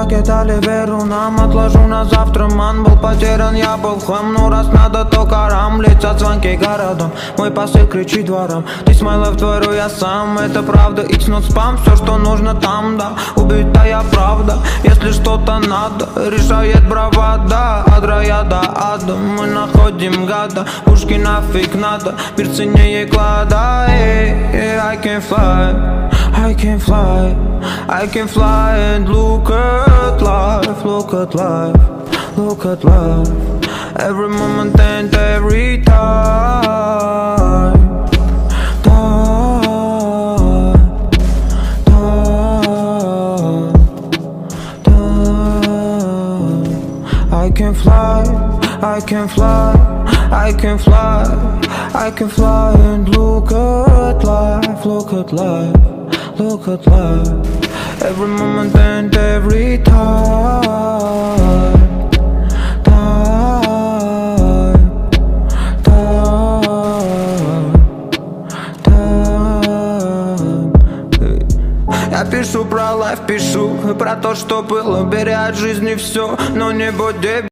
покидали веру нам. Отложу на завтра, ман, был потерян, я был в хлам. Ну раз надо, то карам, летят звонки городом. Мой посыл кричит дворам, ты смайлов творю я сам. Это правда, it's not spam, все что нужно там, да. Убитая правда, если что-то надо, решает бравада. От рая до ада мы находим гада. Пушки нафиг надо, мир ценнее клада. I can fly, I can fly, I can fly and look at life, look at life, look at life. Every moment and every time. I can fly, I can fly, I can fly, I can fly and look at life, look at life, look at life. Every moment and every time. Я пишу про лайф, пишу про то, что было. Бери от жизни все, но не будь дебилом.